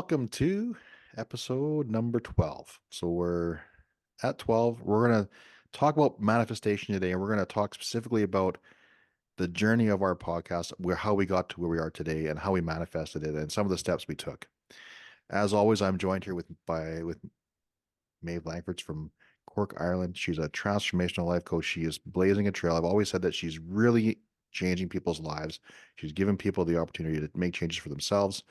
welcome to episode number 12. So we're at 12. We're going to talk about manifestation today, and we're going to talk specifically about the journey of our podcast, where how we got to where we are today and how we manifested it and some of the steps we took. As always, I'm joined here with Maeve Langfords from Cork, Ireland. She's a transformational life coach. She is blazing a trail. I've always said that she's really changing people's lives. She's giving people the opportunity to make changes for themselves.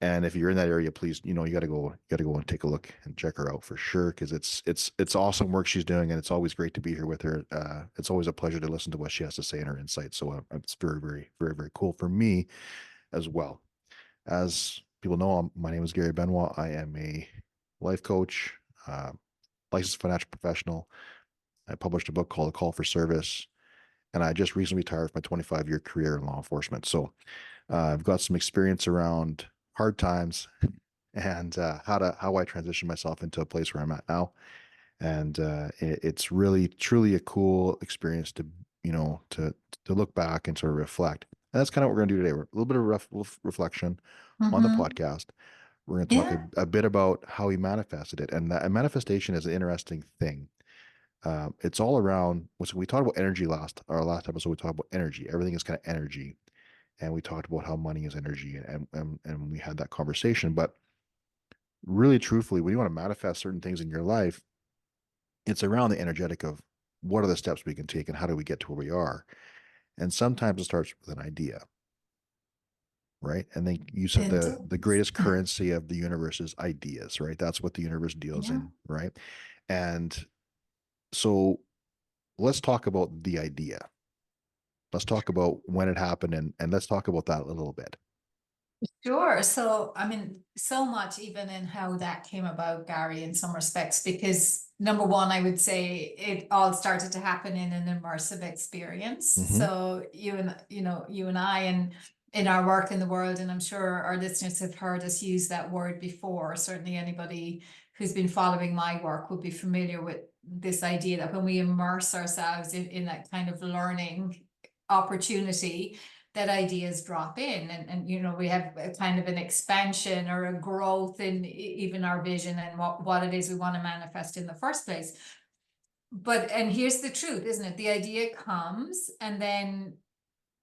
And if you're in that area, please, you got to go and take a look and check her out for sure, because it's awesome work she's doing, and it's always great to be here with her. It's always a pleasure to listen to what she has to say and her insights. So it's very, very, very, very cool for me as well. As people know, my name is Gary Benoit. I am a life coach, uh, licensed financial professional. I published a book called A Call for Service, and I just recently retired from my 25-year career in law enforcement. So I've got some experience around hard times and how I transition myself into a place where I'm at now. And it's really truly a cool experience to to look back and sort of reflect. And that's kind of what we're going to do today. We're a little bit of reflection on the Mm-hmm. podcast. We're going to talk Yeah. a bit about how we manifested it, and that manifestation is an interesting thing. It's all around. So we talked about energy our last episode. We talked about energy. Everything is kind of energy, and we talked about how money is energy, and we had that conversation. But really, truthfully, when you want to manifest certain things in your life, it's around the energetic of what are the steps we can take and how do we get to where we are. And sometimes it starts with an idea, right? And then you said It the does. greatest currency of the universe is ideas, right? That's what the universe deals Yeah. in, right? And so let's talk about the idea. Let's talk about when it happened, and let's talk about that a little bit. Sure. So, I mean, so much even in how that came about, Gary, in some respects, because number one, I would say it all started to happen in an immersive experience. Mm-hmm. So you and I, and in our work in the world, and I'm sure our listeners have heard us use that word before. Certainly anybody who's been following my work would be familiar with this idea that when we immerse ourselves in that kind of learning opportunity, that ideas drop in, and we have a kind of an expansion or a growth in even our vision and what it is we want to manifest in the first place. And here's the truth, isn't it? The idea comes, and then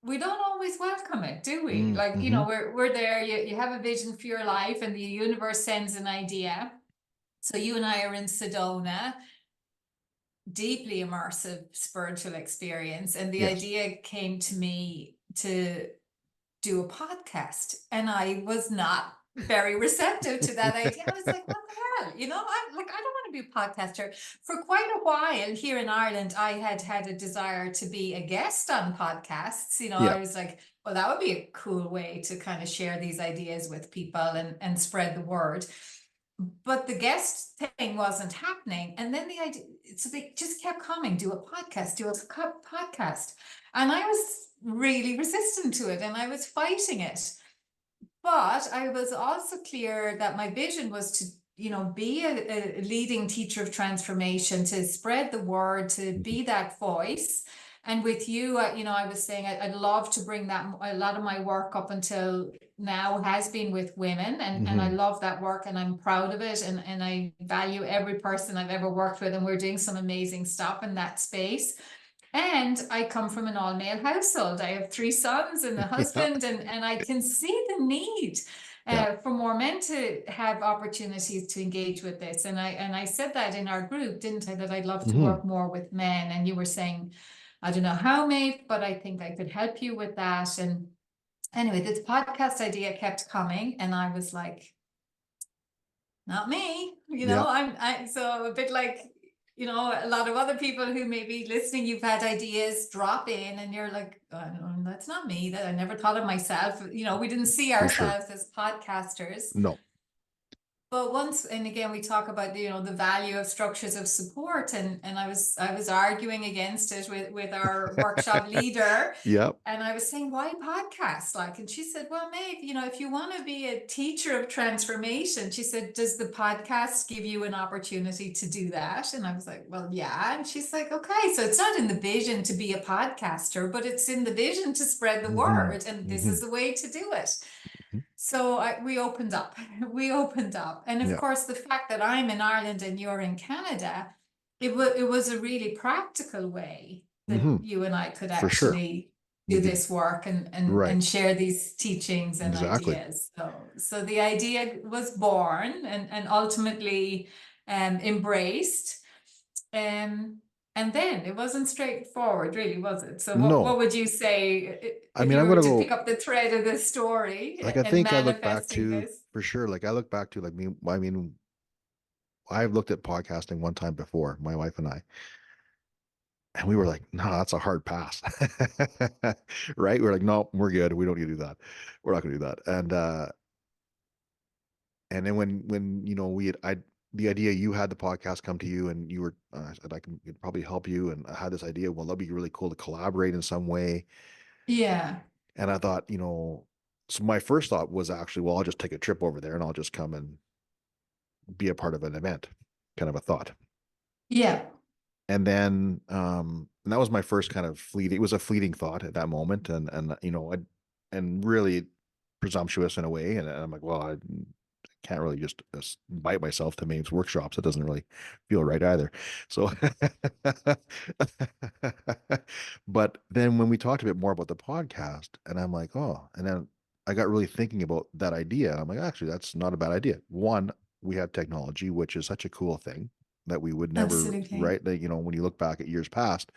we don't always welcome it, do we? Like, Mm-hmm. we're there, you have a vision for your life, and the universe sends an idea. So you and I are in Sedona, deeply immersive spiritual experience, and the Yes. idea came to me to do a podcast, and I was not very receptive to that idea. I was like, what the hell? I don't want to be a podcaster. For quite a while here in Ireland, I had had a desire to be a guest on podcasts. Yeah. I was like, well, that would be a cool way to kind of share these ideas with people and spread the word. But the guest thing wasn't happening. And then the idea, so they just kept coming, do a podcast, do a podcast. And I was really resistant to it, and I was fighting it. But I was also clear that my vision was to, be a leading teacher of transformation, to spread the word, to Mm-hmm. be that voice. And with you, I was saying I'd love to bring that. A lot of my work up until now has been with women, and I Mm-hmm. love that work, and I'm proud of it, and I value every person I've ever worked with, and we're doing some amazing stuff in that space. And I come from an all male household. I have three sons and a Yeah. husband, and I can see the need Yeah. for more men to have opportunities to engage with this. And I said that in our group, didn't I? That I'd love to Mm-hmm. work more with men. And you were saying, I don't know how, mate, but I think I could help you with that. And anyway, this podcast idea kept coming, and I was like, not me. Yeah. I so a bit like, a lot of other people who may be listening, you've had ideas drop in, and you're like, oh, no, that's not me. That I never thought of myself. We didn't see For sure. ourselves as podcasters. No. But once and again, we talk about the value of structures of support, and I was arguing against it with our workshop leader, Yep. and I was saying, why podcast? Like, and she said, well, Maeve, if you want to be a teacher of transformation, she said, does the podcast give you an opportunity to do that? And I was like, well, yeah. And she's like, okay, so it's not in the vision to be a podcaster, but it's in the vision to spread the Mm-hmm. word, and this Mm-hmm. is the way to do it. So we opened up. We opened up. And of Yeah. course, the fact that I'm in Ireland and you're in Canada, it was a really practical way that Hmm. you and I could For sure. actually We do could, this work right. and share these teachings and Exactly. ideas. So the idea was born and ultimately embraced. Um, and then it wasn't straightforward, really, was it? So what No, would you say I if mean, you I'm were gonna to pick go. up the thread of this story Like, I and think I look back manifesting to this? for sure. Like, I look back to like me. I mean, I've looked at podcasting one time before, my wife and I, and we were like, "No, that's a hard pass." Right? We're like, "No, we're good. We don't need to do that. We're not gonna do that." And then when we had I the idea you had the podcast come to you and you were I said I can could probably help you, and I had this idea. Well, that'd be really cool to collaborate in some way. Yeah, And I thought, so my first thought was actually, well, I'll just take a trip over there and I'll just come and be a part of an event, kind of a thought. yeah, And then and that was my first kind of fleeting, it was a fleeting thought at that moment. And and really presumptuous in a way. And I'm like, well, I can't really just bite myself to Maeve's workshops. It doesn't really feel right either. So, but then when we talked a bit more about the podcast, and I'm like, oh, and then I got really thinking about that idea. And I'm like, actually, that's not a bad idea. One, we have technology, which is such a cool thing that we would never, absolutely. right? That, when you look back at years past,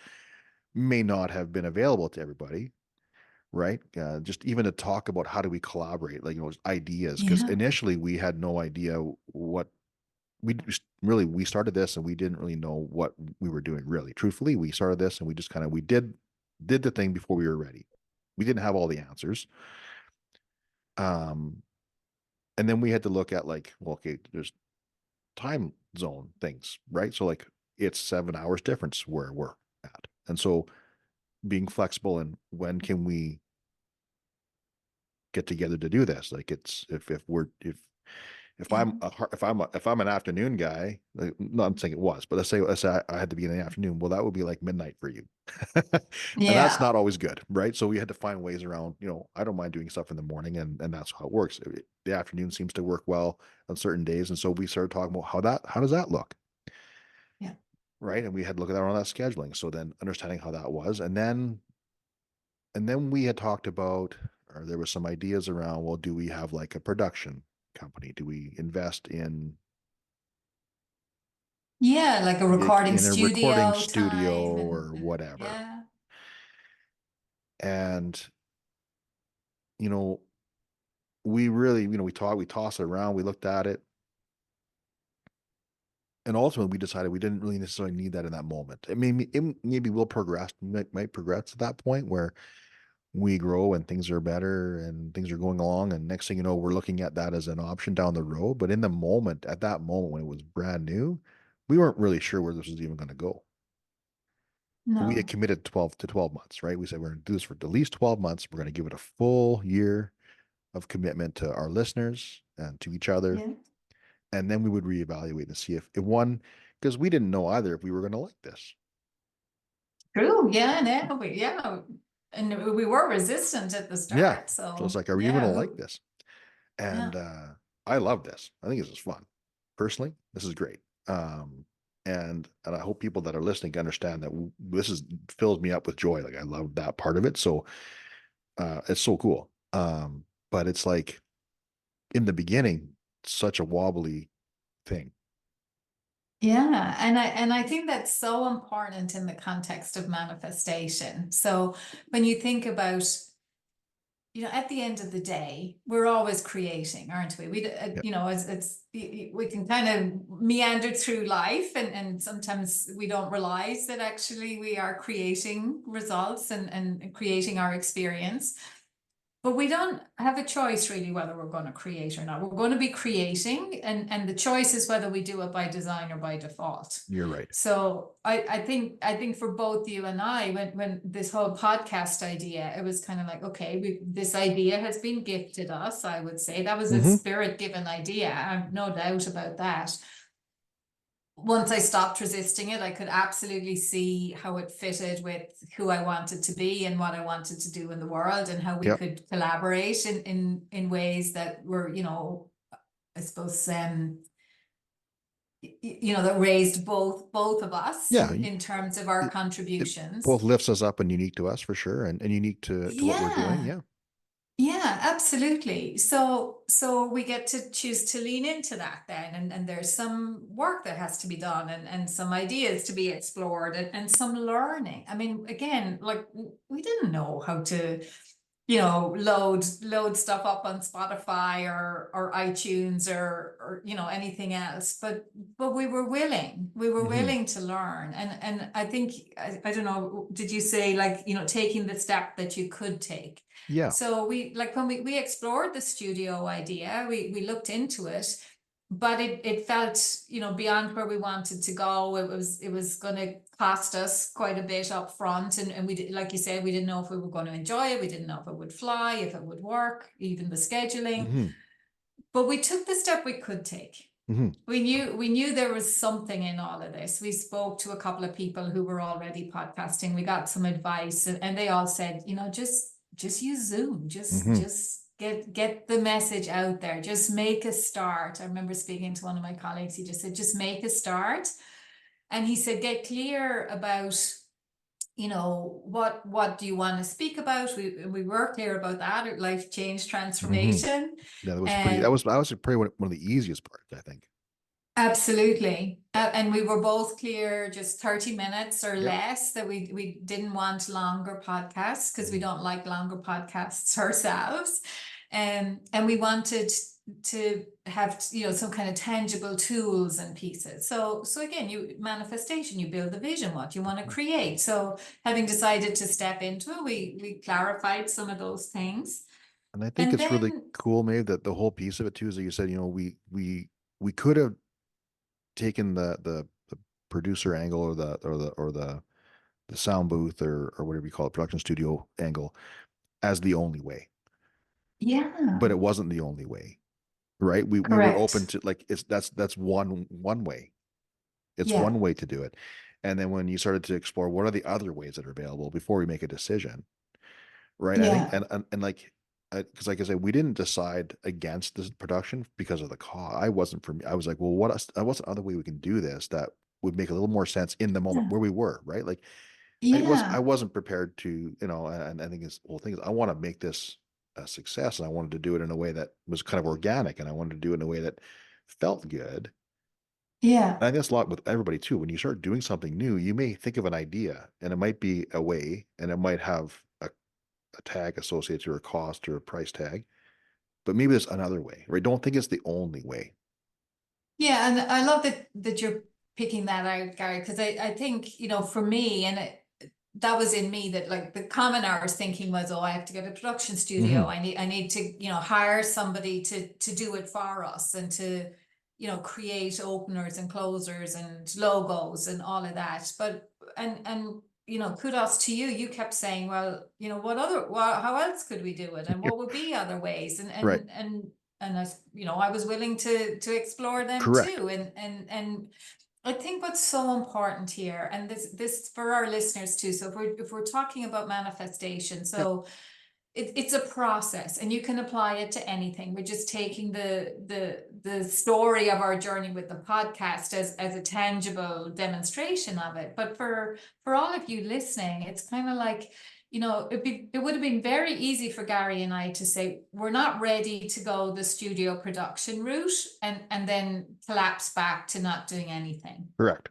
may not have been available to everybody, right? Just even to talk about how do we collaborate, like, ideas, because Yeah, initially we had no idea what we started this and we didn't really know what we were doing, really. Truthfully, we started this and we just kind of, we did the thing before we were ready. We didn't have all the answers. Um, and then we had to look at like, well, okay, there's time zone things, right? So like it's 7 hours difference where we're at. And so being flexible and when can we get together to do this? Like it's if yeah, I'm an afternoon guy, like, no, I'm saying it was, but let's say I had to be in the afternoon. Well, that would be like midnight for you, and that's yeah, not always good, right? So we had to find ways around. I don't mind doing stuff in the morning, and that's how it works. The afternoon seems to work well on certain days, and so we started talking about how does that look, yeah. right? And we had to look at that on that scheduling. So then understanding how that was, and then we had talked about, or there was some ideas around, well, do we have like a production company? Do we invest Yeah, like a recording in a recording studio studio time or whatever? yeah, And, you know, we really, we tossed it around, we looked at it, and ultimately we decided we didn't really necessarily need that in that moment. I mean, maybe we'll progress, might progress to that point where we grow and things are better and things are going along. And next thing you know, we're looking at that as an option down the road. But in the moment, at that moment when it was brand new, we weren't really sure where this was even going to go. We had no, committed 12 months, right? We said we're going to do this for at least 12 months. We're going to give it a full year of commitment to our listeners and to each other. yeah. And then we would reevaluate and see if it won, because we didn't know either if we were going to like this. True, yeah, yeah. And we were resistant at the Yeah. start, So it's so like, are we even going yeah, to like this? And yeah, I love this. I think this is fun. Personally, this is great. And I hope people that are listening understand that this is fills me up with joy. Like I love that part of it. So it's so cool. But it's like in the beginning, such a wobbly thing. yeah. And I think that's so important in the context of manifestation. So when you think about, at the end of the day, we're always creating, aren't we? Yeah, We can kind of meander through life, and sometimes we don't realize that actually we are creating results and creating our experience. But we don't have a choice really whether we're going to create or not. We're going to be creating, and the choice is whether we do it by design or by default. you're right. So I think for both you and I, when this whole podcast idea, it was kind of like, okay, this idea has been gifted us. I would say that was a Mm-hmm. spirit given idea. I have no doubt about that. once I stopped resisting it, I could absolutely see how it fitted with who I wanted to be and what I wanted to do in the world, and how we Yep. could collaborate in ways that were, I suppose, that raised both of us Yeah. in terms of our It, it contributions. both lifts us up and unique to us for sure, and unique to what we're doing. Yeah. Yeah. Yeah, absolutely. So we get to choose to lean into that then, and there's some work that has to be done, and some ideas to be explored, and some learning. I mean, again, like we didn't know how to, load stuff up on Spotify or iTunes or anything else, but we were Hmm. willing to learn. And I think, I don't know, did you say, like, taking the step that you could take? Yeah. So we, like, when we explored the studio idea, we looked into it, but it felt, beyond where we wanted to go. It was going to cost us quite a bit up front, and we did, like you said, we didn't know if we were going to enjoy it. We didn't know if it would fly, if it would work, even the scheduling. Hmm. But we took the step we could take. Hmm. We knew there was something in all of this. We spoke to a couple of people who were already podcasting. We got some advice, and they all said, just use Zoom. Just Hmm. just get the message out there. Just make a start. I remember speaking to one of my colleagues. He just said, just make a start. And he said, get clear about, what do you want to speak about. We were clear about that, life change, Hmm. transformation. Yeah, that was pretty. And That was probably one of the easiest parts, I think. absolutely. Yeah. And we were both clear, just 30 minutes or Yep. less, that we didn't want longer podcasts, because we Mhm. don't like longer podcasts ourselves. And we wanted to have, some kind of tangible tools and pieces. So again, manifestation, you build the vision, what you want to create. So having decided to step into it, we clarified some of those things. And I think And it's really then, cool, maybe that the whole piece of it too is that you said, we could have taken the producer angle or the sound booth or whatever you call it, production studio angle as the only way, but yeah, it wasn't the only way, right? We were open correct. to like it's that's one way. It's Yeah, one way to do it. And then when you started to explore what are the other ways that are available before we make a decision, right? I think yeah, and like because like I said, we didn't decide against this production because of the cost. I wasn't for me. I was like, well, what's the other way we can do this that would make a little more sense in the moment yeah, where we were, right? Like I yeah. wasn't prepared to, and I think this whole thing is I want to make this a success, and I wanted to do it in a way that was kind of organic, and I wanted to do it in a way that felt good. Yeah, And I think that's a lot with everybody too. When you start doing something new, you may think of an idea, and it might be a way, and it might have a tag associated to a cost or a price tag, but maybe there's another way, right? Don't think it's the only way. yeah, and I love that you're picking that out, Gary, because I think, for me, and that was in me, that, like, the common hours thinking was, oh, I have to get a production studio. Hmm. I need to, hire somebody to do it for us, and to, create openers and closers and logos and all of that. But and kudos to you. You kept saying, well, how else could we do it? And what would be other ways? And Right. and and and I was willing to explore them Correct. too. And I think what's so important here, and this for our listeners too. So if we're talking about manifestation, Yep. so it's a process, and you can apply it to anything. We're just taking the story of our journey with the podcast as a tangible demonstration of it. But for all of you listening, it's kind of like, it would have been very easy for Gary and I to say, we're not ready to go the studio production route, and then collapse back to not doing anything. Correct.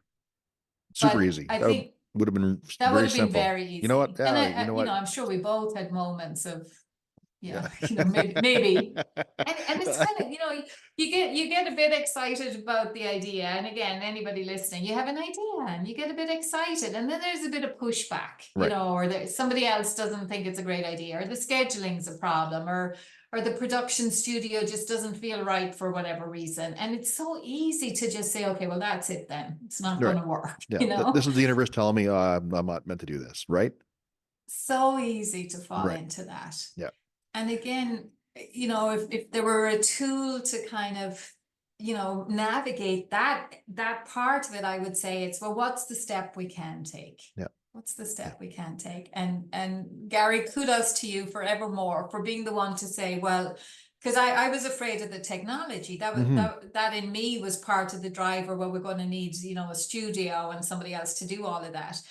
Super But easy. I That think would have been that would very have been simple. very You know what? easy. And Yeah. You know what? I'm sure we both had moments of, Yeah. yeah, maybe. And it's kind of, you get a bit excited about the idea. And again, anybody listening, you have an idea and you get a bit excited, and then there's a bit of pushback, Right. or somebody else doesn't think it's a great idea, or the scheduling's a problem, or the production studio just doesn't feel right for whatever reason. And it's so easy to just say, okay, well, that's it then. It's not going Right. to work, Yeah. This is the universe telling me I'm not meant to do this. Right. So easy to fall Right. into that. Yeah. And again, if there were a tool to kind of navigate that part of it, I would say it's, well, what's the step we can take? Yeah. What's the Yeah. step we can take? And Gary, kudos to you forevermore for being the one to say, well, because I was afraid of the technology. That was Hmm. that in me was part of the driver where we're going to need, a studio and somebody else to do all of that.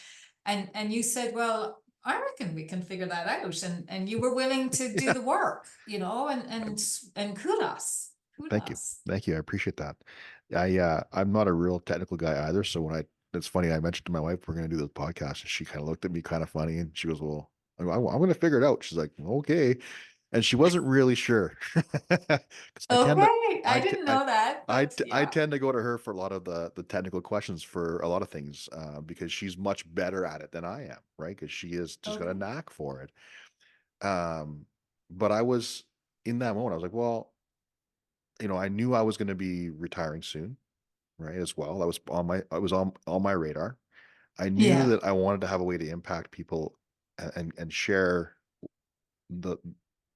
And you said, well, I reckon we can figure that out. And you were willing to do Yeah. the work, and kudos. Thank you. Kudos. Thank you. I appreciate that. I'm not a real technical guy either. So it's funny, I mentioned to my wife, we're going to do this podcast, and she kind of looked at me kind of funny, and she goes, well, I'm going to figure it out. She's like, okay. And she wasn't really sure. Because Okay, I I, t- didn't know that, but I yeah. tend to go to her for a lot of the technical questions for a lot of things, because she's much better at it than I am, right? Because she has just got a Okay. knack for it. Um, but I was in that moment, I was like, well, I knew I was going to be retiring soon, right? As well, that was on my radar. I knew Yeah. that I wanted to have a way to impact people and share the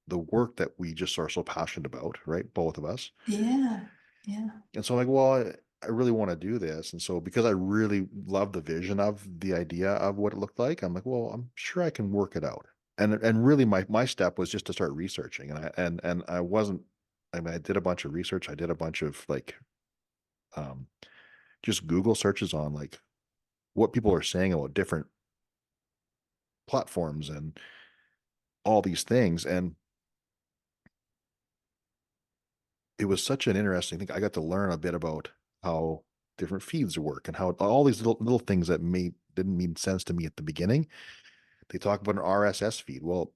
the work that we just are so passionate about, right? Both of us. Yeah. Yeah. And so I'm like, well, I really want to do this. And so because I really love the vision of the idea of what it looked like, I'm like, well, I'm sure I can work it out. And really my step was just to start researching. And I wasn't, I mean, I did a bunch of research. I did a bunch of like um just Google searches on like what people are saying about different platforms and all these things. And it was such an interesting thing. I got to learn a bit about how different feeds work and how all these little things that didn't mean sense to me at the beginning. They talk about an RSS feed. Well,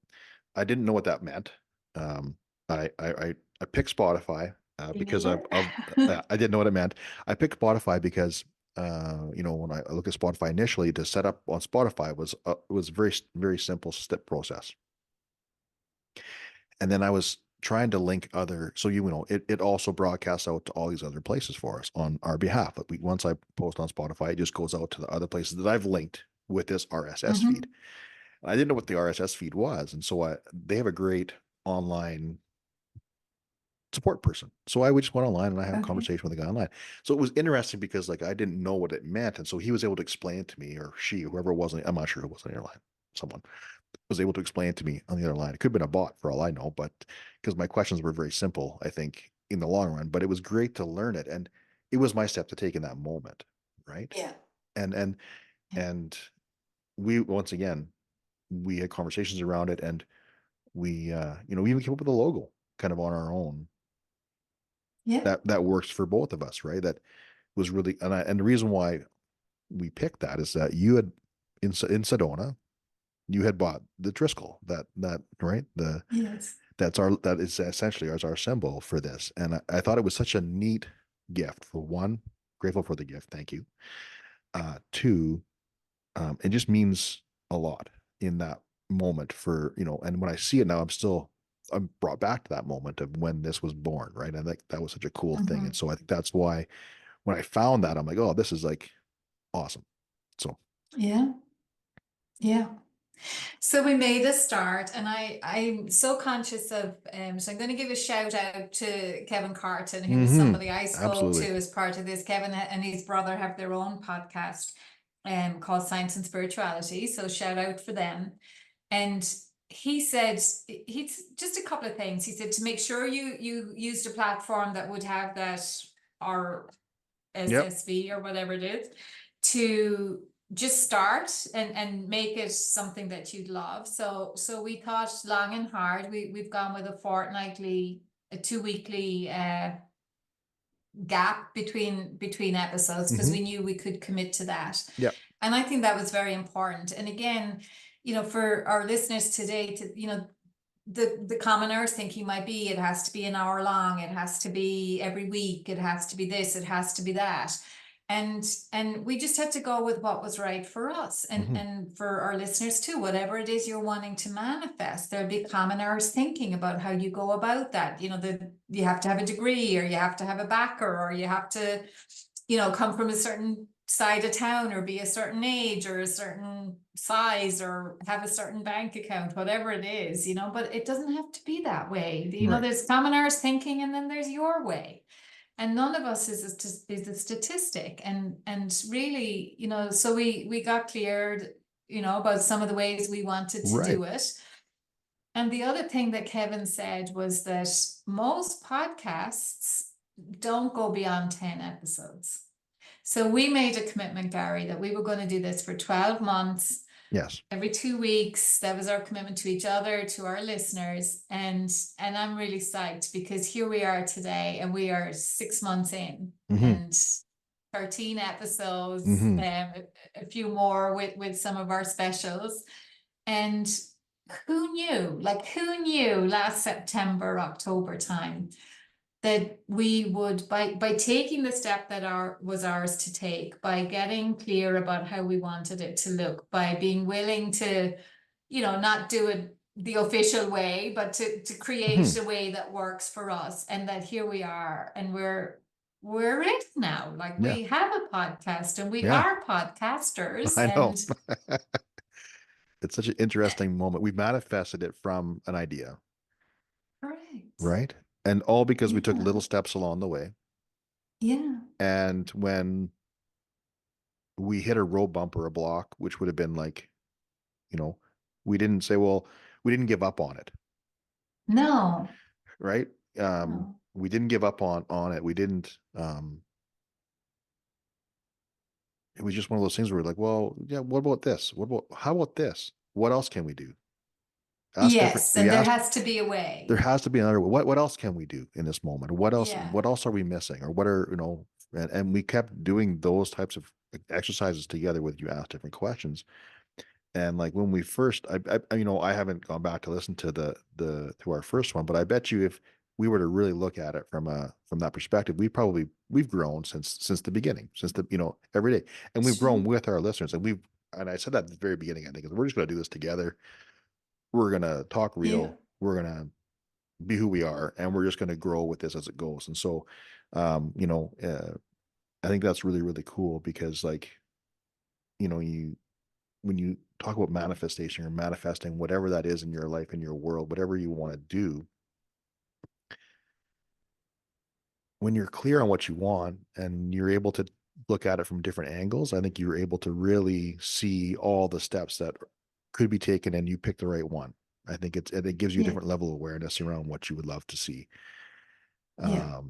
I didn't know what that meant. Um, I picked Spotify Me because neither. I didn't know what it meant. I picked Spotify because when I look at Spotify initially, to set up on Spotify was very very simple step process. And then I was trying to link other, so it also broadcasts out to all these other places for us on our behalf. Like once I post on Spotify, it just goes out to the other places that I've linked with this RSS feed. Hmm. And I didn't know what the RSS feed was, and so they have a great online support person. So I would just went online and I had a Okay. conversation with the guy online. So it was interesting because like I didn't know what it meant, and so he was able to explain it to me, or she, whoever it was. I'm not sure who was on the other line. Someone was able to explain it to me on the other line. It could have been a bot for all I know, but because my questions were very simple, I think in the long run. But it was great to learn it, and it was my step to take in that moment, right? Yeah. And and Yeah. and we once again we had conversations around it, and we even came up with a logo kind of on our own Yeah. that works for both of us, right? That was really, and the reason why we picked that is that you had in Sedona, you had bought the Driscoll, that right, Yes. that is essentially as our symbol for this. And I thought it was such a neat gift. For one, grateful for the gift, thank you. Two, it just means a lot in that moment for, and when I see it now, I'm brought back to that moment of when this was born, right? And that was such a cool thing. And Hmm. so I think that's why when I found that, I'm like, oh, this is like awesome. So, Yeah. Yeah. So we made a start, and I'm so conscious of, so I'm going to give a shout out to Kevin Carton, who was hmm, somebody I spoke to absolutely. as part of this. Kevin and his brother have their own podcast called Science and Spirituality. So shout out for them. And he said, he's just a couple of things. He said to make sure you used a platform that would have that Yep. RSSV or whatever it is, to just start and make it something that you'd love. So we thought long and hard. We've gone with a 2 weekly gap between episodes because Hmm. we knew we could commit to that. Yep. And I think that was very important. And again, for our listeners today, the common earth thinking might be it has to be an hour long, it has to be every week, it has to be this, it has to be that. And we just had to go with what was right for us and Hmm. and for our listeners too. Whatever it is you're wanting to manifest, there'll be common earth thinking about how you go about that. You have to have a degree, or you have to have a backer, or you have to come from a certain side of town, or be a certain age, or a certain size, or have a certain bank account, whatever it is, but it doesn't have to be that way. Right. There's common earth thinking, and then there's your way. and none of us is a statistic. And really, so we got cleared, about some of the ways we wanted to Right. do it. And the other thing that Kevin said was that most podcasts don't go beyond 10 episodes. So we made a commitment, Gary, that we were going to do this for 12 months, Yes. every 2 weeks. That was our commitment to each other, to our listeners. And I'm really psyched because here we are today and we are 6 months in Hmm. and 13 episodes, Hmm. a few more with some of our specials. And who knew last September, October time that we would, by taking the step that was ours to take, by getting clear about how we wanted it to look, by being willing to, not do it the official way, but to create Hmm. a way that works for us, and that here we are, and we're it now. Like, Yeah. we have a podcast and we Yeah. are podcasters, I know. and It's such an interesting moment. We manifested it from an idea, correct. right? And all because we took Yeah. little steps along the way. Yeah. And when we hit a road bump or a block, which would have been like, you know, we didn't say, well, we didn't give up on it, No. right? No. We didn't give up on it. We didn't. It was just one of those things where we're like, well, yeah, what about this? What about how about this? What else can we do? Ask different. Yes, We and there asked. has to be a There way. has to be another way. What else can we do in this moment? What else? Yeah. What else are we missing? Or what are And we kept doing those types of exercises together with you ask different questions. And like when we first, I haven't gone back to listen to to our first one, but I bet you if we were to really look at it from that perspective, we've grown since the beginning, since the every day, and we've grown True. with our listeners, and I said that at the very beginning, I think, is we're just going to do this together. We're going to talk Yeah. real. We're going to be who we are, and we're just going to grow with this as it goes. And so, I think that's really really cool because like you when you talk about manifestation or manifesting whatever that is in your life, in your world, whatever you want to do, when you're clear on what you want and you're able to look at it from different angles, I think you're able to really see all the steps that could be taken and you pick the right one. It gives you a Yeah. different level of awareness around what you would love to see. Yeah.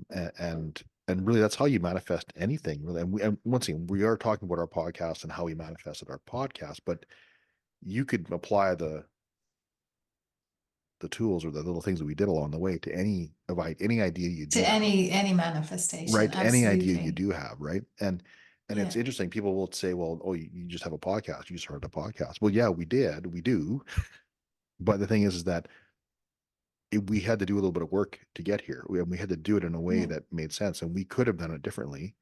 And really that's how you manifest anything really. And once again, we are talking about our podcast and how we manifested our podcast, but you could apply the tools or the little things that we did along the way to any idea you To do have, any manifestation. right? Any idea you Absolutely. do have, right? And it's Yeah. interesting. People will say, "Well, oh, you just have a podcast. You started a podcast." Well, yeah, we do. But the thing is that we had to do a little bit of work to get here. We had to do it in a way Yeah. that made sense, and we could have done it differently,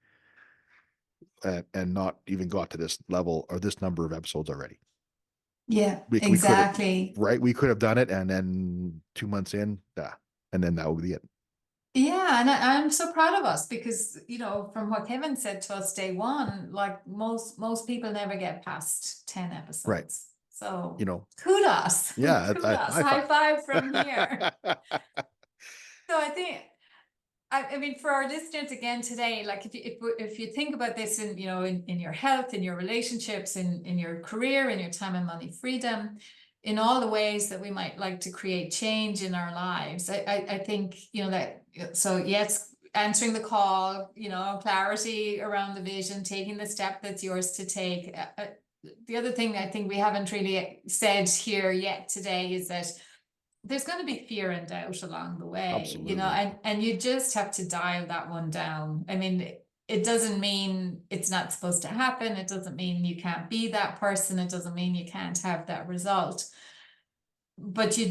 and not even got to this level or this number of episodes already. Yeah. We could have, Exactly. right? We could have done it, and then 2 months in, and then that would be it. Yeah, and I'm so proud of us because, from what Kevin said to us day one, like most people never get past 10 Right. episodes. So You know, kudos, yeah, kudos, high high five. five from here. So I think, I mean, for our listeners again today, like if you think about this in your health, in your relationships, in your career, in your time and money freedom, in all the ways that we might like to create change in our lives, I think that. So yes, answering the call, clarity around the vision, taking the step that's yours to take. The other thing I think we haven't really said here yet today is that there's going to be fear and doubt along the way, Absolutely. and you just have to dial that one down. I mean, it doesn't mean it's not supposed to happen. It doesn't mean you can't be that person. It doesn't mean you can't have that result. But you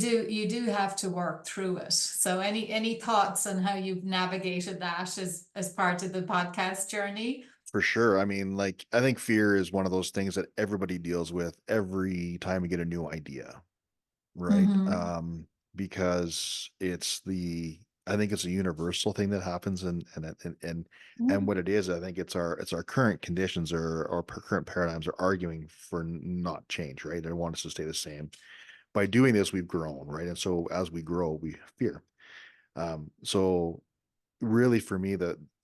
do have to work through it. So any thoughts on how you've navigated that as part of the podcast journey? For sure. I mean, like, I think fear is one of those things that everybody deals with every time we get a new idea, right? Mm-hmm. Because I think it's a universal thing that happens, and what it is, I think it's our current conditions or our current paradigms are arguing for not change, right? They want us to stay the same. By doing this, we've grown, right? And so as we grow, we fear. So really, for me,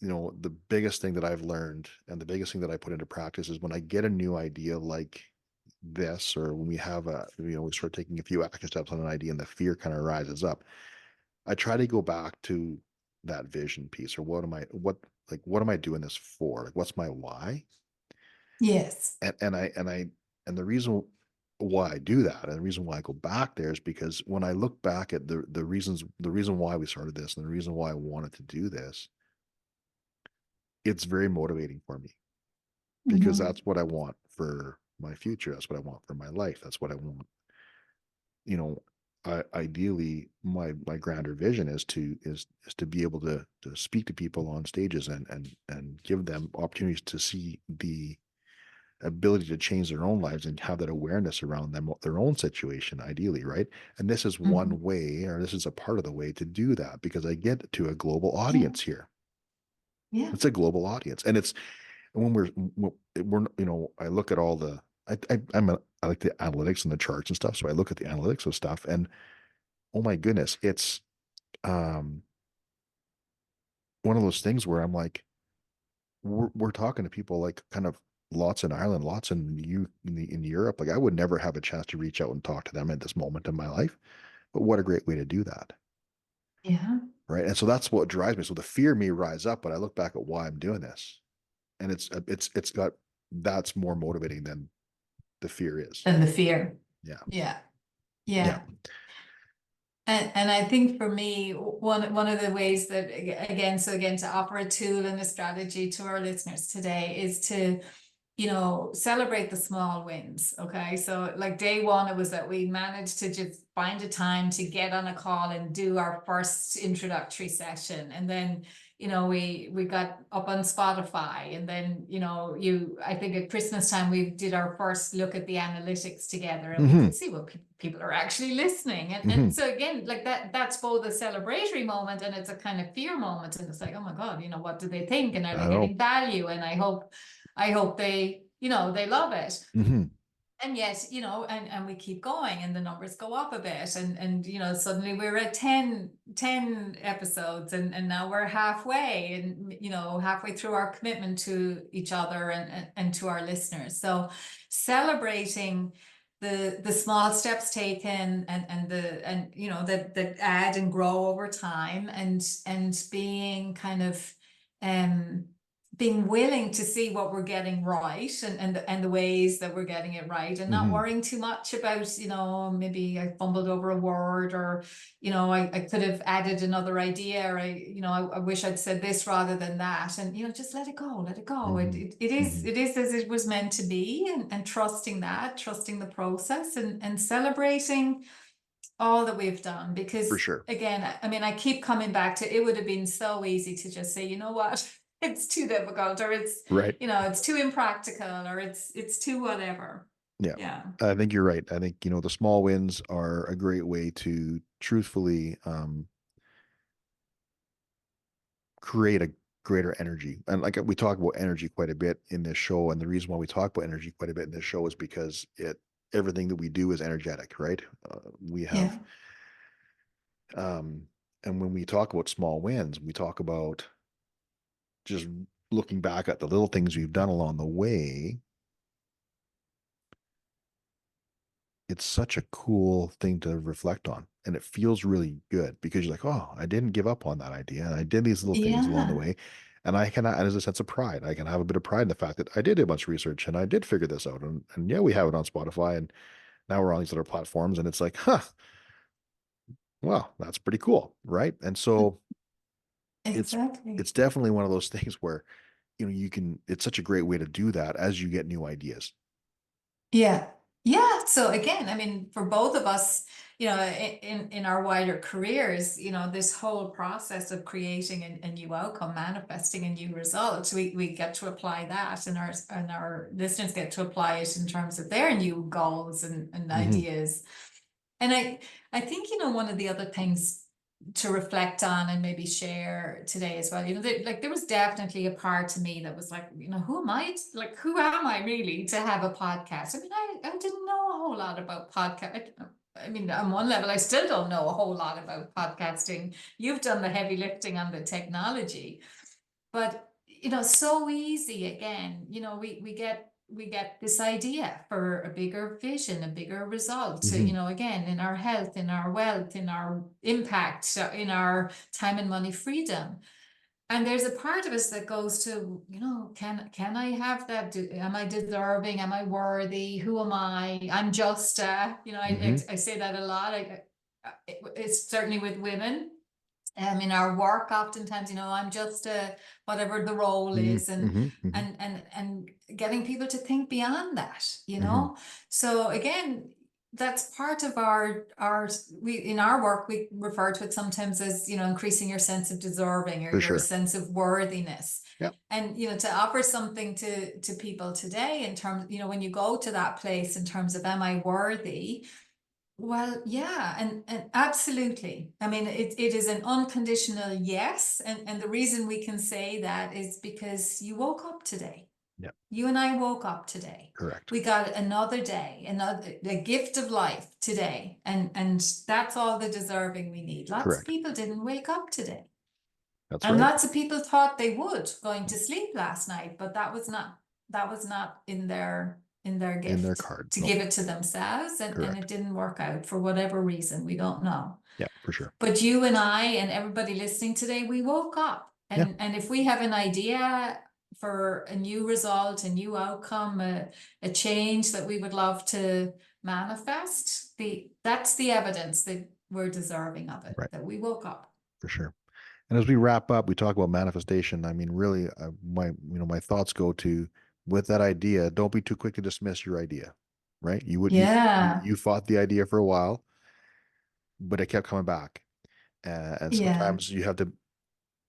the biggest thing that I've learned and the biggest thing that I put into practice is when I get a new idea like this, or when we have we start taking a few action steps on an idea and the fear kind of rises up, I try to go back to that vision piece, or what am I doing this for? Like, what's my why? Yes. And the reason why I do that, and the reason why I go back there, is because when I look back at the reason why we started this, and the reason why I wanted to do this, it's very motivating for me because Mhm. that's what I want for my future. That's what I want for my life. That's what I want. You know, ideally, my grander vision is to be able to speak to people on stages and give them opportunities to see the ability to change their own lives and have that awareness around them, their own situation, ideally, right? And this is one Mhm. way, or this is a part of the way to do that, because I get to a global Yeah. audience here. Yeah. It's a global audience, and it's when we're I look at all the I like the analytics and the charts and stuff, so I look at the analytics of stuff, and oh my goodness, it's um one of those things where I'm like, we're talking to people like kind of lots in Ireland, lots in Europe. Like, I would never have a chance to reach out and talk to them at this moment in my life. But what a great way to do that, Yeah. right? And so that's what drives me. So the fear me rise up, but I look back at why I'm doing this, and it's got that's more motivating than the fear is. And the fear. Yeah, Yeah. yeah. Yeah. And I think for me, one of the ways that again, so again, to offer a tool and a strategy to our listeners today is to, celebrate the small wins. Okay. So like day one, it was that we managed to just find a time to get on a call and do our first introductory session. And then, we got up on Spotify, and then, I think at Christmas time, we did our first look at the analytics together, and we could Hmm. see what people are actually listening. And Hmm. so again, like that's both a celebratory moment and it's a kind of fear moment. And it's like, oh my God, what do they think? And are they I know. getting value? And I hope they, they love it. Hmm. And yet, and we keep going and the numbers go up a bit. And suddenly we're at ten episodes, and now we're halfway, and, halfway through our commitment to each other and to our listeners. So celebrating the small steps taken, that add and grow over time, and being kind of, um being willing to see what we're getting right, and the ways that we're getting it right, and not Hmm. worrying too much about, maybe I fumbled over a word, or, I could have added another idea, or I wish I'd said this rather than that. And, just let it go, let it go. It, Hmm. it, it is, Hmm. it is as it was meant to be, and trusting the process, and celebrating all that we've done. For Because sure. again, I mean, I keep coming back to, it would have been so easy to just say, you know what, it's too difficult, or Right. it's too impractical, or it's too whatever. Yeah. Yeah. I think you're right. I think, the small wins are a great way to truthfully create a greater energy. And like, we talk about energy quite a bit in this show. And the reason why we talk about energy quite a bit in this show is because everything that we do is energetic, right? We have, Yeah. um, and when we talk about small wins, we talk about just looking back at the little things we've done along the way. It's such a cool thing to reflect on. And it feels really good because you're like, oh, I didn't give up on that idea. And I did these little things along the Yeah. way. And and there's a sense of pride. I can have a bit of pride in the fact that I did a bunch of research and I did figure this out. And yeah, we have it on Spotify, and now we're on these other platforms. And it's like, huh, well, that's pretty cool. Right. And so it's, Exactly. it's definitely one of those things where, it's such a great way to do that as you get new ideas. Yeah. Yeah. So again, I mean, for both of us, in our wider careers, this whole process of creating a new outcome, manifesting a new result, we get to apply that, and our listeners get to apply it in terms of their new goals and Hmm. ideas. And I think, one of the other things to reflect on and maybe share today as well, like there was definitely a part to me that was like, who am I? Like, who am I really to have a podcast? I mean, I didn't know a whole lot about podcast. I mean, on one level, I still don't know a whole lot about podcasting. You've done the heavy lifting on the technology. But so easy again, we get this idea for a bigger vision, a bigger result, Hmm. again, in our health, in our wealth, in our impact, in our time and money freedom. And there's a part of us that goes to, can I have that? Am I deserving? Am I worthy? Who am I? I'm just, Hmm. I say that a lot. It's certainly with women, in our work, oftentimes, I'm just whatever the role Hmm. is, and Hmm. Hmm. and getting people to think beyond that. Hmm. So again, that's part of our we in our work we refer to it sometimes as, increasing your sense of deserving or For your sure. sense of worthiness. Yeah. And to offer something to people today in terms, when you go to that place in terms of, am I worthy? Well, yeah, and absolutely. I mean, it is an unconditional yes. And the reason we can say that is because you woke up today. Yeah. You and I woke up today. Correct. We got another day, another the gift of life today. And that's all the deserving we need. Lots of Correct. people didn't wake up today. That's And right. lots of people thought they would going to sleep last night, but that was not in their In their gift cards. to No. give it to themselves, and it Correct. didn't work out for whatever reason. We don't know. Yeah, for sure. But you and I and everybody listening today, we woke up. Yeah. And if we have an idea for a new result, a new outcome, a change that we would love to manifest, that's the evidence that we're deserving of it, Right. that we woke up. For sure. And as we wrap up, we talk about manifestation. I mean, really, my thoughts go to with that idea. Don't be too quick to dismiss your idea, right? You would Yeah. you fought the idea for a while, but it kept coming back, and Yeah. sometimes you have to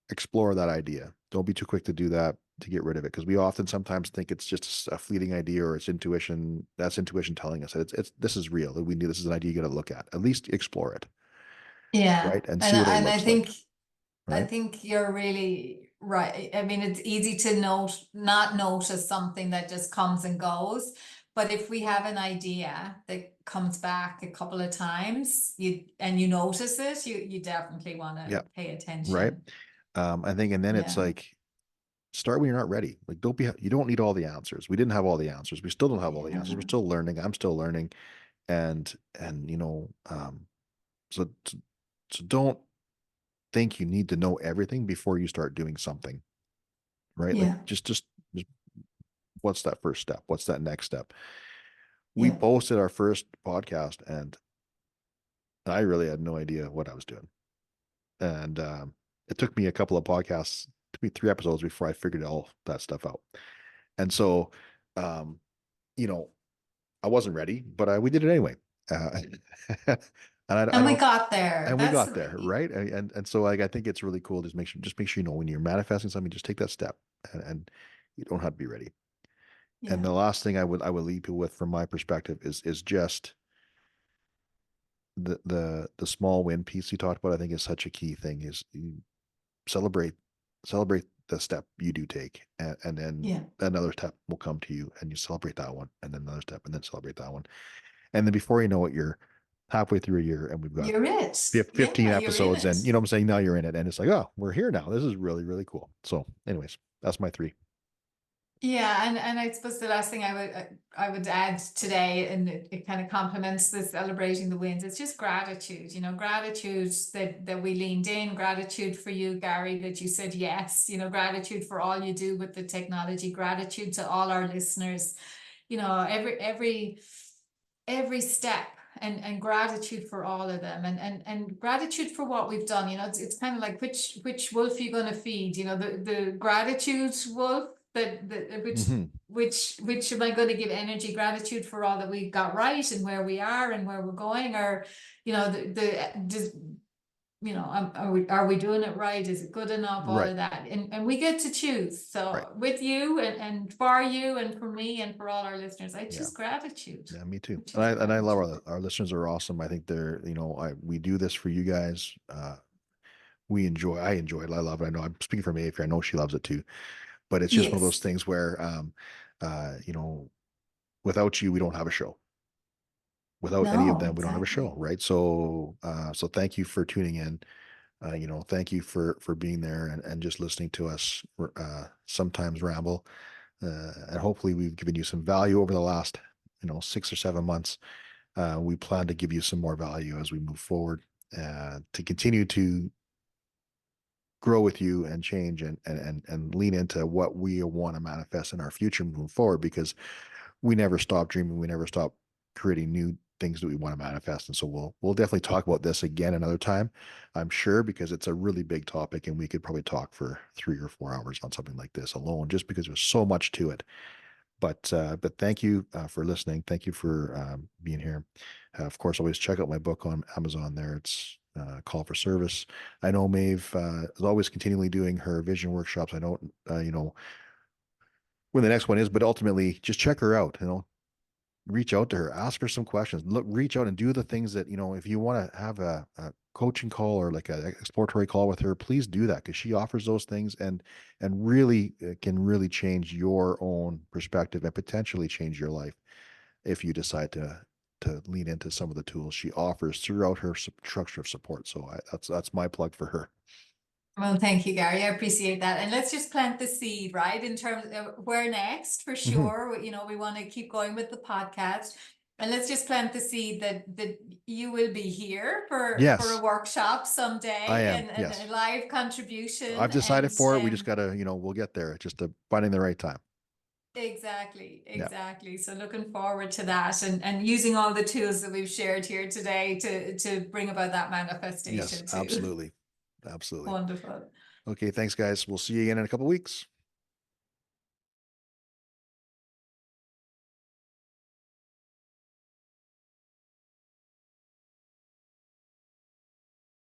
explore that idea. Don't be too quick to do that to get rid of it because we often sometimes think it's just a fleeting idea or it's intuition. That's intuition telling us that it's this is real. That we need this is an idea you got to look at. At least explore it, Yeah. right, and And see what it and I looks like, think I right? think you're really right. I mean, it's easy to not notice something that just comes and goes. But if we have an idea that comes back a couple of times, you notice it, you definitely want Yeah, to pay right. attention. I think, and then it's Yeah. like start when you're not ready. Like don't be you don't need all the answers. We didn't have all the answers. We still don't have all the answers. We're Yeah. still learning. I'm still learning, and so so don't think you need to know everything before you start doing something, right? Like Yeah. just what's that first step? What's that next step? We Yeah. posted our first podcast, and I really had no idea what I was doing, and it took me a couple of podcasts, took me 3 episodes before I figured all that stuff out. And so, um, you know, I wasn't ready, but we did it anyway. And I And we don't, got there. and we That's got there, the right? And so like I think it's really cool. Just make sure when you're manifesting something, just take that step, and you don't have to be ready. And yeah. the last thing I would leave people with, from my perspective, is just the small win piece you talked about. I think is such a key thing. Is you celebrate celebrate the step you do take, and then Yeah. another step will come to you, and you celebrate that one, and then another step, and then celebrate that one. And then before you know it, you're halfway through a year and we've got You're it. 15 Yeah, you're in episodes. it. And you know what I'm saying? Now you're in it. And it's like, oh, we're here now. This is really, really cool. So, anyways, that's my three. Yeah, and I suppose the last thing I would add today, and it kind of complements the celebrating the wins. It's just gratitude, gratitude that we leaned in, gratitude for you, Gary, that you said yes, gratitude for all you do with the technology, gratitude to all our listeners, every step. And gratitude for all of them, and gratitude for what we've done. It's kind of like which wolf are you going to feed? The gratitude wolf, that Hmm. which am I going to give energy, gratitude for all that we got right and where we are and where we're going, or the just are we doing it right? Is it good enough? All Right. of that. And we get to choose. Right. So with you and for you and for me and for all our listeners, I Yeah. choose gratitude. Yeah. Me too. I And choose I love gratitude. our listeners are awesome. I think we do this for you guys. I enjoy it. I love it. I know I'm speaking for Mayfair. I know she loves it too. But it's just one of those Yes. things where, uh, you know, without you, we don't have a show. Without any of No, them, we don't have a show, exactly. right? So thank you for tuning in. Thank you for being there and just listening to us sometimes ramble. And hopefully we've given you some value over the last 6 or 7 months. We plan to give you some more value as we move forward, to continue to grow with you and change and lean into what we want to manifest in our future moving forward, because we never stop dreaming, we never stop creating new things that we want to manifest. And so we'll definitely talk about this again another time, I'm sure, because it's a really big topic and we could probably talk for 3 or 4 hours on something like this alone, just because there's so much to it. But thank you for listening. Thank you for being here. Of course, always check out my book on Amazon. There, it's Call for Service. I know Maeve is always continually doing her vision workshops. I don't, when the next one is, but ultimately, just check her out. Reach out to her, ask her some questions. Look, reach out and do the things that if you want to have a coaching call or like an exploratory call with her, please do that, because she offers those things and really can really change your own perspective and potentially change your life if you decide to lean into some of the tools she offers throughout her structure of support. So that's my plug for her. Well, thank you, Gary. I appreciate that. And let's just plant the seed, right? In terms of where next, for Hmm. sure. We want to keep going with the podcast. And let's just plant the seed that you will be here for a Yes, workshop I someday, am. and a Yes, live contribution. I've decided And for it. We just gotta, we'll get there. It's just finding the right time. exactly, Yeah. exactly. So looking forward to that, and using all the tools that we've shared here today to bring about that Yes, manifestation too. absolutely. Absolutely. Wonderful. Okay, thanks, guys. We'll see you again in a couple weeks.